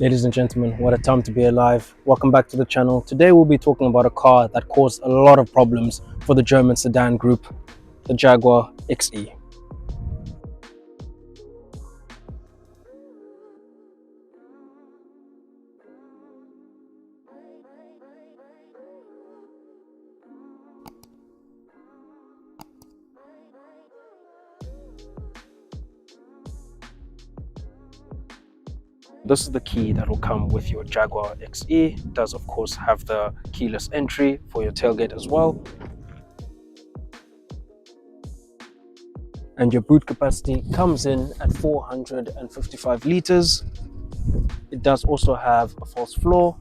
Ladies and gentlemen, what a time to be alive. Welcome back to the channel. Today we'll be talking about a car that caused a lot of problems for the German sedan group, the Jaguar XE. This is the key that will come with your Jaguar XE. It does of course have the keyless entry for your tailgate as well. And your boot capacity comes in at 455 liters. It does also have a false floor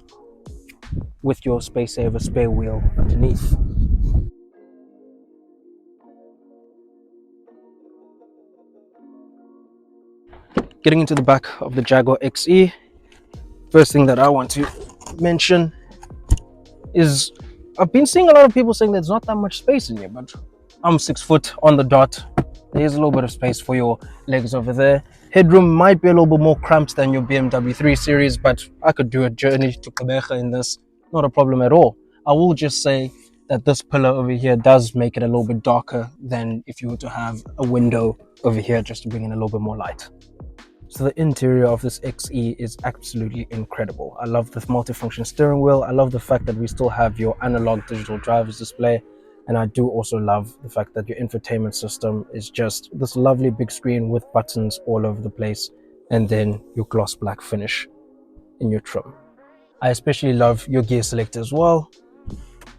with your space saver spare wheel underneath. Getting into the back of the Jaguar XE, first thing that I want to mention is I've been seeing a lot of people saying there's not that much space in here, but I'm 6 foot on the dot. There's a little bit of space for your legs over there. Headroom might be a little bit more cramped than your BMW 3 Series, but I could do a journey to Kabeja in this, not a problem at all. I will just say that this pillar over here does make it a little bit darker than if you were to have a window over here just to bring in a little bit more light. So the interior of this XE is absolutely incredible. I love the multifunction steering wheel. I love the fact that we still have your analog digital driver's display. And I do also love the fact that your infotainment system is just this lovely big screen with buttons all over the place. And then your gloss black finish in your trim. I especially love your gear selector as well.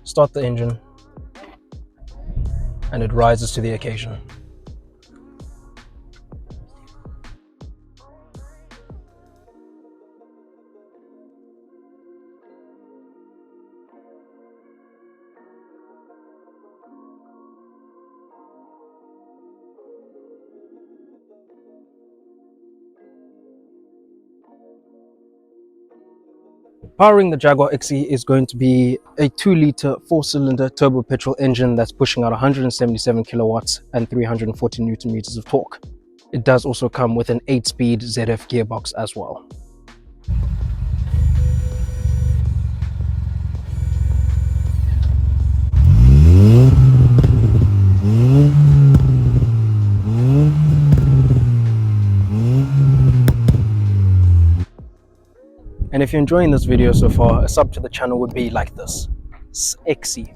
Start the engine and it rises to the occasion. Powering the Jaguar XE is going to be a 2-litre 4-cylinder turbo petrol engine that's pushing out 177 kilowatts and 340 newton meters of torque. It does also come with an 8-speed ZF gearbox as well. And if you're enjoying this video so far, a sub to the channel would be like this. Sexy.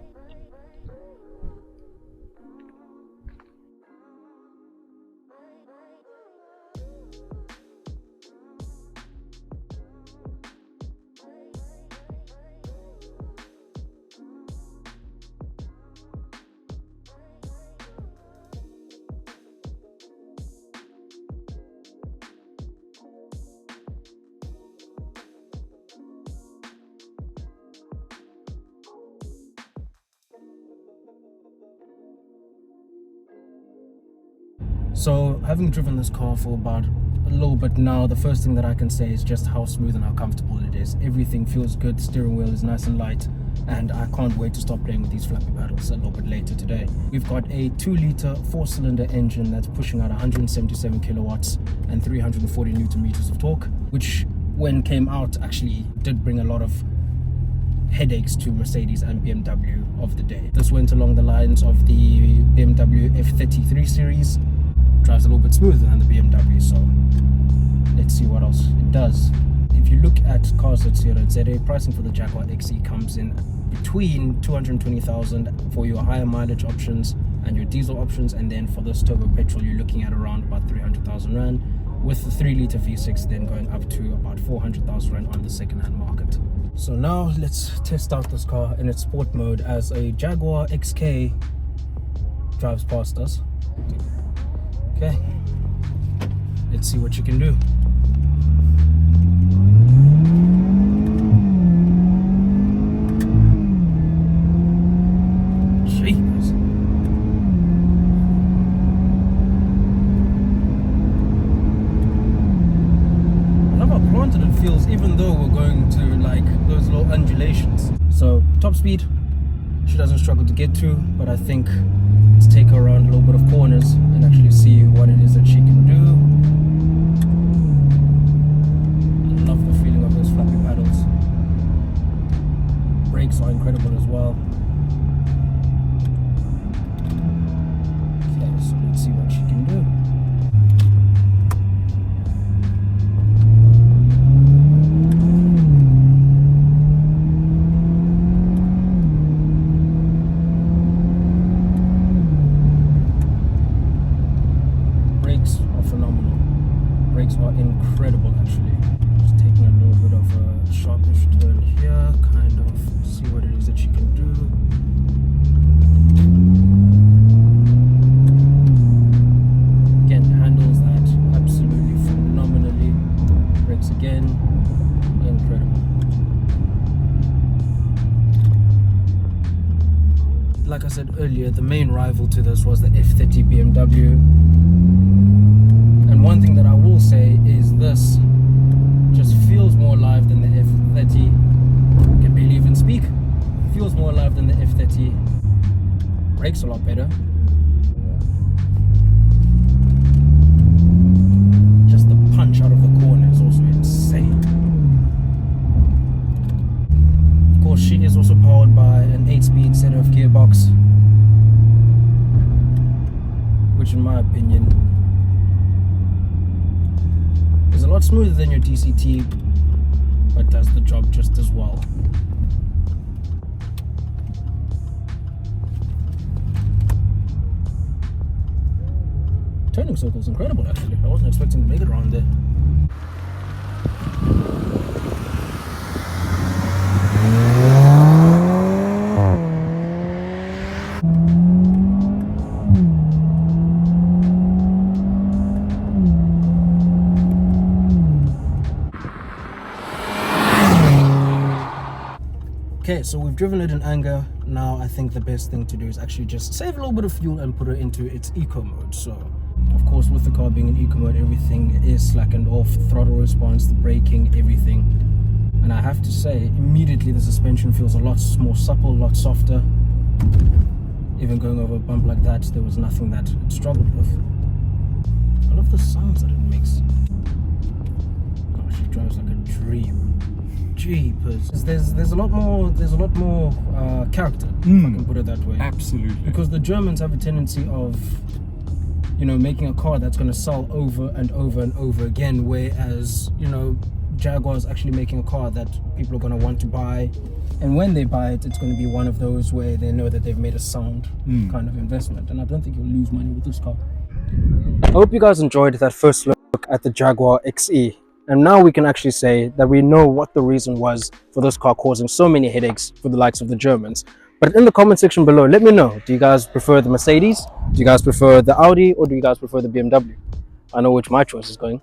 So having driven this car for about a little bit now, the first thing that I can say is just how smooth and how comfortable it is. Everything feels good, steering wheel is nice and light, and I can't wait to start playing with these flappy paddles a little bit later today. We've got a 2-litre 4-cylinder engine that's pushing out 177 kilowatts and 340 newton meters of torque, which when came out actually did bring a lot of headaches to Mercedes and BMW of the day. This went along the lines of the BMW F33 series. Drives a little bit smoother than the BMW, so let's see what else it does. If you look at cars at ZA, pricing for the Jaguar XE comes in between 220,000 for your higher mileage options and your diesel options, and then for this turbo petrol you're looking at around about 300,000 rand, with the 3-litre V6 then going up to about 400,000 rand on the second-hand market. So now let's test out this car in its sport mode as a Jaguar XK drives past us. Okay, let's see what you can do. Jeez. I love how planted it feels, even though we're going to like those little undulations. So top speed, she doesn't struggle to get to, but I think let's take her around a little bit of corners and actually see what it is that she can do. I love the feeling of this. brakes are incredible as well. Okay, so let's see what she can do. Brakes are phenomenal. Brakes are incredible actually. Just taking a little bit of a sharpish turn here, kind of see what it is that she can do. Again, handles that absolutely phenomenally. Brakes again, incredible. Like I said earlier, the main rival to this was the F30 BMW. And one thing that I will say is this just feels more alive than the F30. I can barely even speak. Feels more alive than the F30. Brakes a lot better. Just the punch out of the corner is also insane. Of course, she is also powered by an 8-speed set of gearbox, which in my opinion is a lot smoother than your DCT, but does the job just as well. Turning circle's incredible actually. I wasn't expecting to make it around there. Okay, so we've driven it in anger. Now I think the best thing to do is actually just save a little bit of fuel and put it into its eco mode. So of course, with the car being in eco mode, everything is slackened off, throttle response, the braking, everything. And I have to say, immediately the suspension feels a lot more supple, a lot softer. Even going over a bump like that, there was nothing that it struggled with. I love the sounds that it makes. Gosh, it drives like a dream. Jeepers. There's a lot more character, if I can put it that way. Absolutely. Because the Germans have a tendency of, you know, making a car that's going to sell over and over and over again, whereas, you know, Jaguar is actually making a car that people are going to want to buy, and when they buy it, it's going to be one of those where they know that they've made a sound kind of investment, and I don't think you'll lose money with this car. I hope you guys enjoyed that first look at the Jaguar XE. And now we can actually say that we know what the reason was for this car causing so many headaches for the likes of the Germans. But in the comment section below, let me know, do you guys prefer the Mercedes? Do you guys prefer the Audi? Or do you guys prefer the BMW? I know which my choice is going.